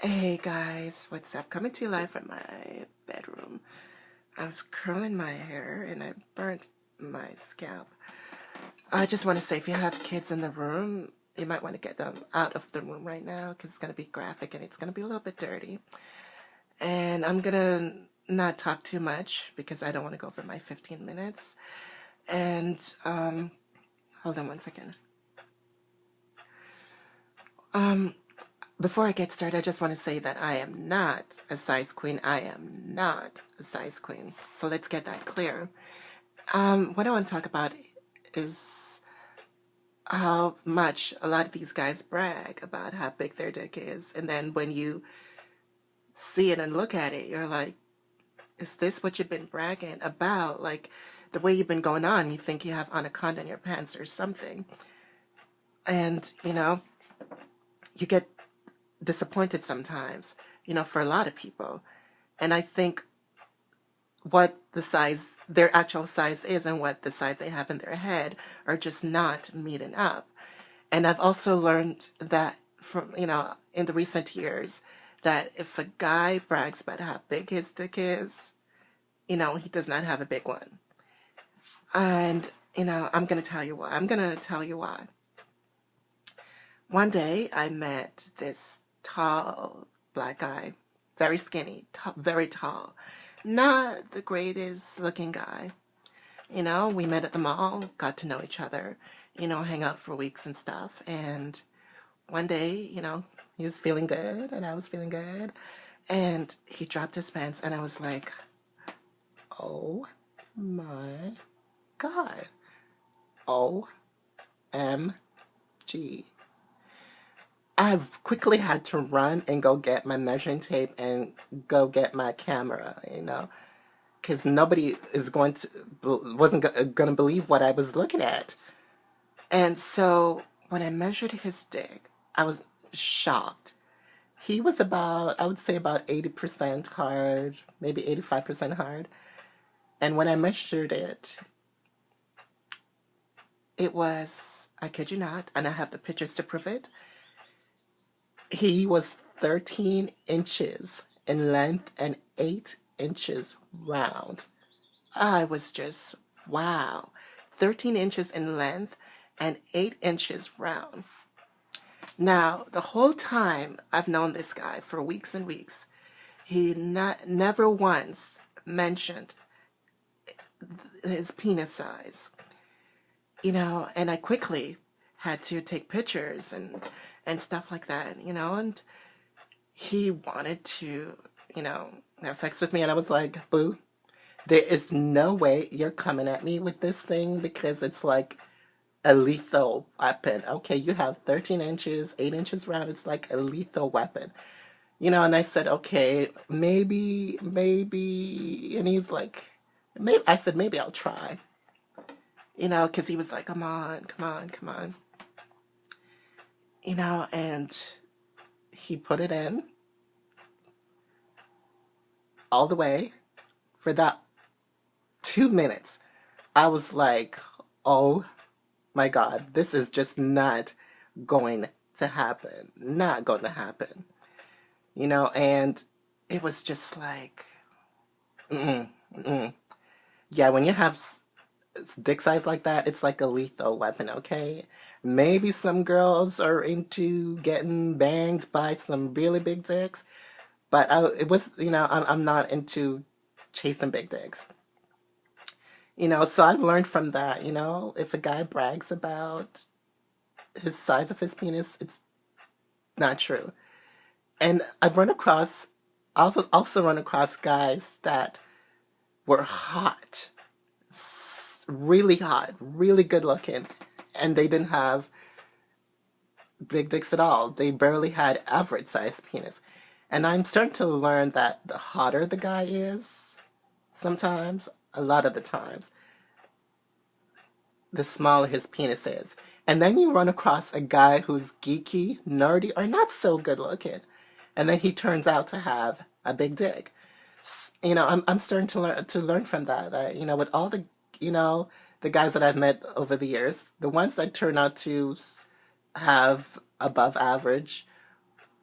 Hey guys, what's up? Coming to you live from my bedroom. I was curling my hair and I burnt my scalp. I just want to say if you have kids in the room, you might want to get them out of the room right now because it's going to be graphic and it's going to be a little bit dirty. And I'm going to not talk too much because I don't want to go over my 15 minutes. And hold on one second. Before I get started, I just want to say that I am not a size queen. I am not a size queen. So let's get that clear. What I want to talk about is how much a lot of these guys brag about how big their dick is. And then when you see it and look at it, you're like, is this what you've been bragging about? Like the way you've been going on, you think you have anaconda in your pants or something. And, you get disappointed sometimes, for a lot of people. And I think what the size, their actual size is and what the size they have in their head are just not meeting up. And I've also learned that from, in the recent years, that if a guy brags about how big his dick is, he does not have a big one. And, I'm going to tell you why. I'm going to tell you why. One day I met this tall black guy, very skinny, very tall, not the greatest looking guy. We met at the mall, got to know each other, hang out for weeks and stuff. And one day, he was feeling good and I was feeling good. And he dropped his pants and I was like, oh my God. OMG. I quickly had to run and go get my measuring tape and go get my camera, because nobody is wasn't going to believe what I was looking at. And so when I measured his dick, I was shocked. He was about, I would say about 80% hard, maybe 85% hard. And when I measured it, it was, I kid you not, and I have the pictures to prove it, he was 13 inches in length and 8 inches round. I was just, wow. 13 inches in length and 8 inches round. Now, the whole time I've known this guy for weeks and weeks, he never once mentioned his penis size, and I quickly had to take pictures and stuff like that, and he wanted to, have sex with me, and I was like, boo, there is no way you're coming at me with this thing because it's like a lethal weapon. Okay, you have 13 inches, 8 inches round. It's like a lethal weapon. And I said, okay, maybe, and he's like, maybe, I said, maybe I'll try, because he was like, come on, come on, come on, and he put it in all the way for that 2 minutes. I was like, oh my God, this is just not going to happen. Not going to happen. And it was just like, mm-mm, mm-mm. Yeah, when you have dick size like that, it's like a lethal weapon, okay? Maybe some girls are into getting banged by some really big dicks, but it was, I'm not into chasing big dicks. So I've learned from that, if a guy brags about his size of his penis, it's not true. And I've also run across guys that were hot, really hot, really good looking, and they didn't have big dicks at all. They barely had average sized penis. And I'm starting to learn that the hotter the guy is, sometimes, a lot of the times, the smaller his penis is. And then you run across a guy who's geeky, nerdy, or not so good looking. And then he turns out to have a big dick. I'm starting to learn from that, with all the guys that I've met over the years, the ones that turn out to have above average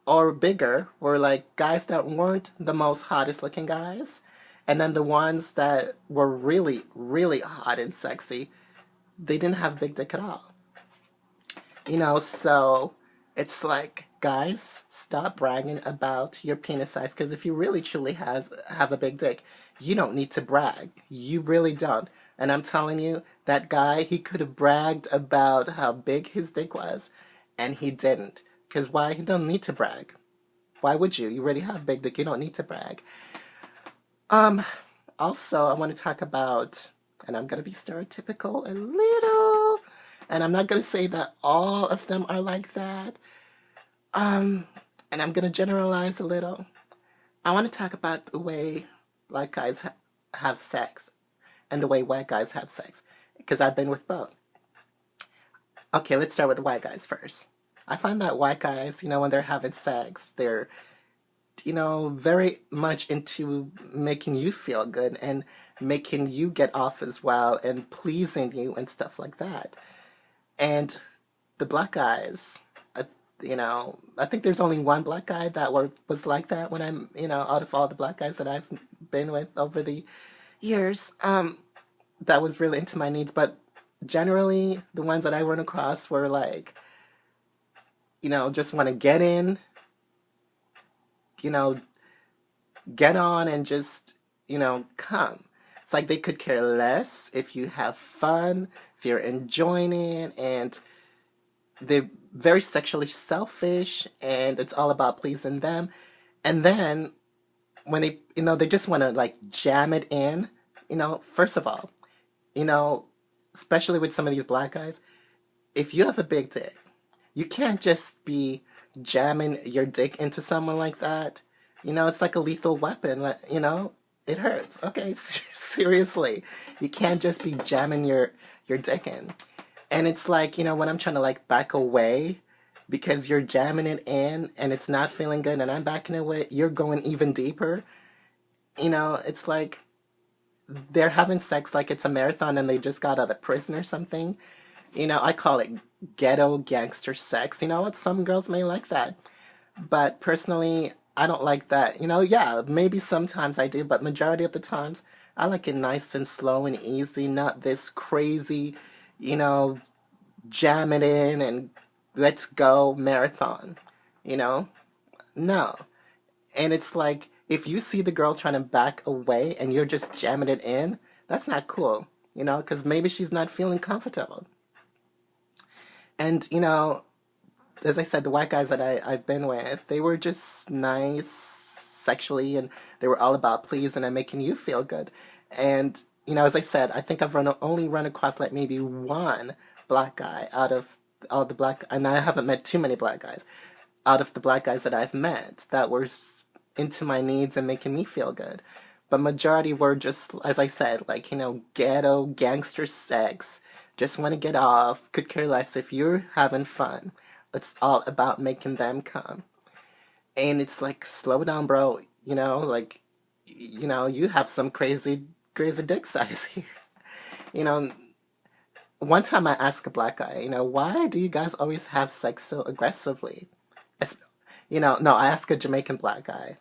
or bigger were like guys that weren't the most hottest looking guys. And then the ones that were really, really hot and sexy, they didn't have big dick at all. So it's like, guys, stop bragging about your penis size because if you really truly have a big dick, you don't need to brag. You really don't. And I'm telling you, that guy, he could have bragged about how big his dick was, and he didn't. Because why? He don't need to brag. Why would you? You already have big dick. You don't need to brag. Um, Also, I want to talk about, and I'm going to be stereotypical a little, and I'm not going to say that all of them are like that. And I'm going to generalize a little. I want to talk about the way black guys have sex and the way white guys have sex, because I've been with both. Okay, let's start with the white guys first. I find that white guys, when they're having sex, they're very much into making you feel good and making you get off as well and pleasing you and stuff like that. And the black guys, I think there's only one black guy that was like that when out of all the black guys that I've been with over the years, that was really into my needs. But generally, the ones that I run across were like, just want to get in, you know, get on and just, come. It's like they could care less if you have fun, if you're enjoying it, and they're very sexually selfish, and it's all about pleasing them. And then when they just want to like jam it in, first of all, you know, especially with some of these black guys, if you have a big dick, you can't just be jamming your dick into someone like that. It's like a lethal weapon. It hurts. Okay, seriously, you can't just be jamming your dick in. And it's like, when I'm trying to like back away because you're jamming it in and it's not feeling good and I'm backing away, you're going even deeper. It's like they're having sex like it's a marathon and they just got out of prison or something. I call it ghetto gangster sex. You know what? Some girls may like that. But personally, I don't like that. Yeah, maybe sometimes I do, but majority of the times, I like it nice and slow and easy, not this crazy, you know, jam it in and let's go marathon. You know? No. And it's like, if you see the girl trying to back away and you're just jamming it in, that's not cool, because maybe she's not feeling comfortable. And, as I said, the white guys that I've been with, they were just nice sexually and they were all about pleasing and making you feel good. And, as I said, I think I've only run across like maybe one black guy out of all the black, and I haven't met too many black guys, out of the black guys that I've met that were into my needs and making me feel good. But majority were just, as I said, like, ghetto gangster sex. Just want to get off. Could care less if you're having fun. It's all about making them come. And it's like, slow down, bro. Like, you have some crazy, crazy dick size here. You know, One time I asked a black guy, why do you guys always have sex so aggressively? It's, no, I asked a Jamaican black guy,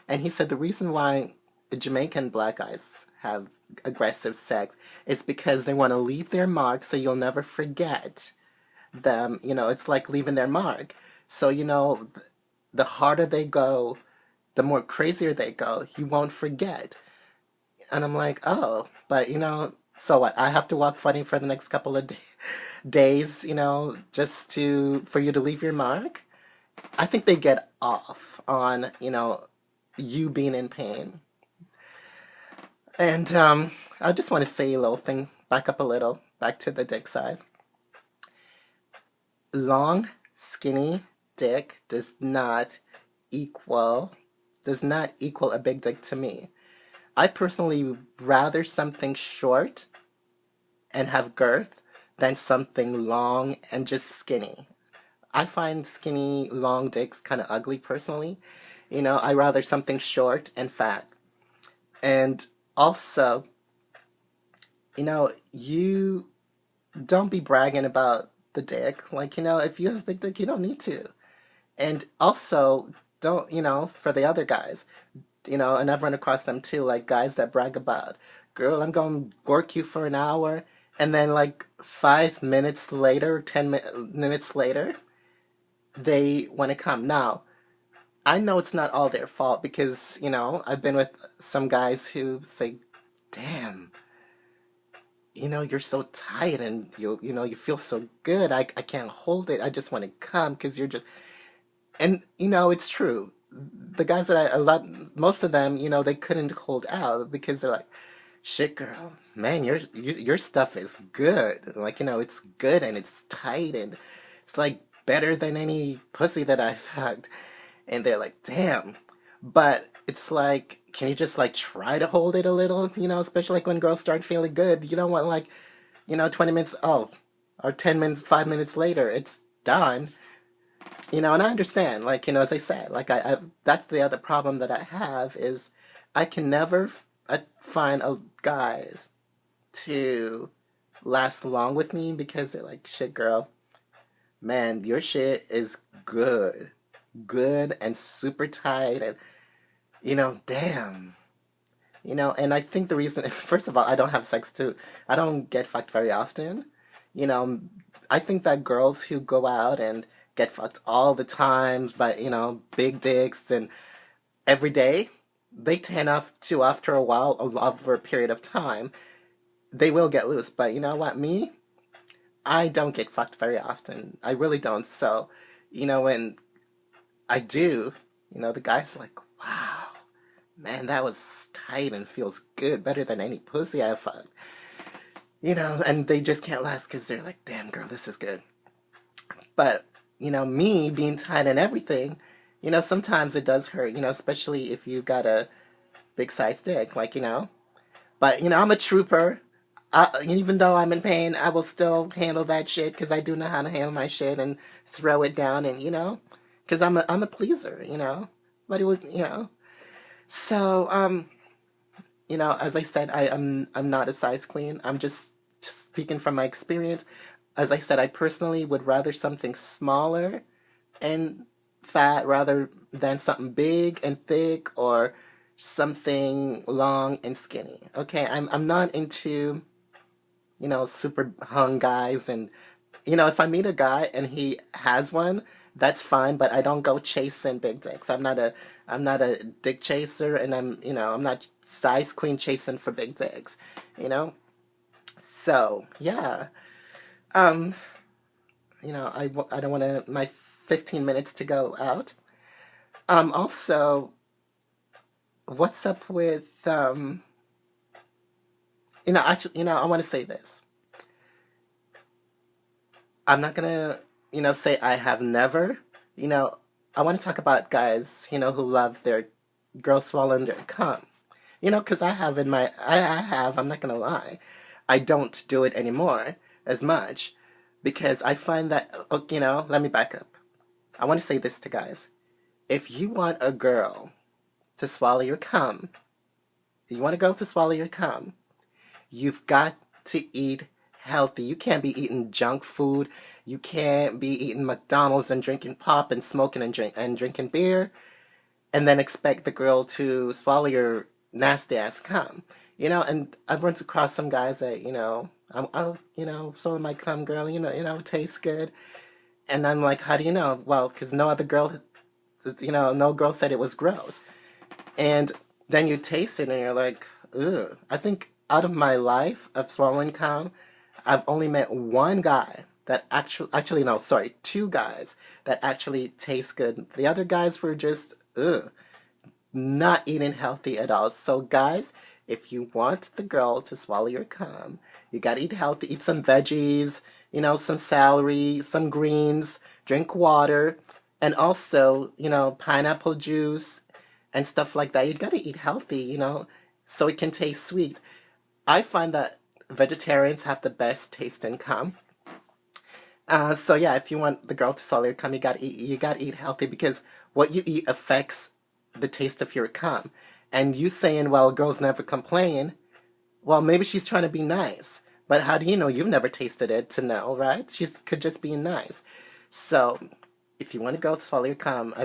and he said the reason why Jamaican black guys have aggressive sex is because they want to leave their mark so you'll never forget them. It's like leaving their mark. So, the harder they go, the more crazier they go, you won't forget. And I'm like, oh, but so what? I have to walk funny for the next couple of days, just for you to leave your mark? I think they get off on, you being in pain. And I just want to say a little thing, back up a little, back to the dick size. Long, skinny dick does not equal a big dick to me. I personally rather something short and have girth than something long and just skinny. I find skinny, long dicks kind of ugly personally. I rather something short and fat. And also, you don't be bragging about the dick. Like, if you have a big dick, you don't need to. And also, don't, for the other guys, and I've run across them too, like guys that brag about, girl, I'm going to work you for an hour. And then, like, 5 minutes later, 10 minutes later, they want to come. Now, I know it's not all their fault because, I've been with some guys who say, damn, you're so tight and you feel so good. I can't hold it. I just want to come because you're just, and it's true. The guys that most of them, they couldn't hold out because they're like, shit, girl, man, your stuff is good. Like, it's good and it's tight and it's like better than any pussy that I've fucked. And they're like, damn. But it's like, can you just like try to hold it a little? Especially like when girls start feeling good. You don't want like, 20 minutes, oh, or 10 minutes, 5 minutes later, it's done. And I understand, like, as I said, like, that's the other problem that I have is I can never find guys to last long with me because they're like, shit, girl, man, your shit is good. Good and super tight and, damn. And I think the reason, first of all, I don't have sex too. I don't get fucked very often. You know, I think that girls who go out and get fucked all the times by, big dicks and every day, they tend off to after a while, over a period of time, they will get loose. But you know what, me? I don't get fucked very often. I really don't. So, when I do, the guy's like, wow, man, that was tight and feels good, better than any pussy I've fucked. And they just can't last because they're like, damn, girl, this is good. But, me being tight and everything, sometimes it does hurt, especially if you got a big size dick, like, But, I'm a trooper. Even though I'm in pain, I will still handle that shit because I do know how to handle my shit and throw it down and, because I'm a pleaser, But it would, So, as I said, I'm not a size queen. I'm just speaking from my experience. As I said, I personally would rather something smaller and fat rather than something big and thick or something long and skinny. Okay, I'm not into, super hung guys and if I meet a guy and he has one, that's fine, but I don't go chasing big dicks. I'm not a dick chaser and I'm not size queen chasing for big dicks, you know? So, yeah. Um, I don't want to my 15 minutes to go out. Also, what's up with actually, I want to say this. I'm not gonna, say I have never. You know, I want to talk about guys, who love their girls swallowing their cum. Because I have, I'm not gonna lie, I don't do it anymore as much because I find that, let me back up. I want to say this to guys. If you want a girl to swallow your cum, you want a girl to swallow your cum, you've got to eat healthy. You can't be eating junk food. You can't be eating McDonald's and drinking pop and smoking and drinking beer and then expect the girl to swallow your nasty ass cum. And I've run across some guys that, I'll swallow my cum, girl, it tastes good. And I'm like, how do you know? Well, because no other girl, no girl said it was gross. And then you taste it and you're like, ugh. I think out of my life of swallowing cum, I've only met one guy that actually, no, sorry, two guys that actually taste good. The other guys were just, ugh, not eating healthy at all. So, guys, if you want the girl to swallow your cum, you gotta eat healthy. Eat some veggies, some celery, some greens, drink water, and also, pineapple juice and stuff like that. You gotta eat healthy, so it can taste sweet. I find that vegetarians have the best taste in cum. So yeah, if you want the girl to swallow your cum, you gotta eat healthy because what you eat affects the taste of your cum. And you saying, well, girls never complain. Well, maybe she's trying to be nice. But how do you know? You've never tasted it to know, right? She could just be nice. So, if you want to go, swallow your cum.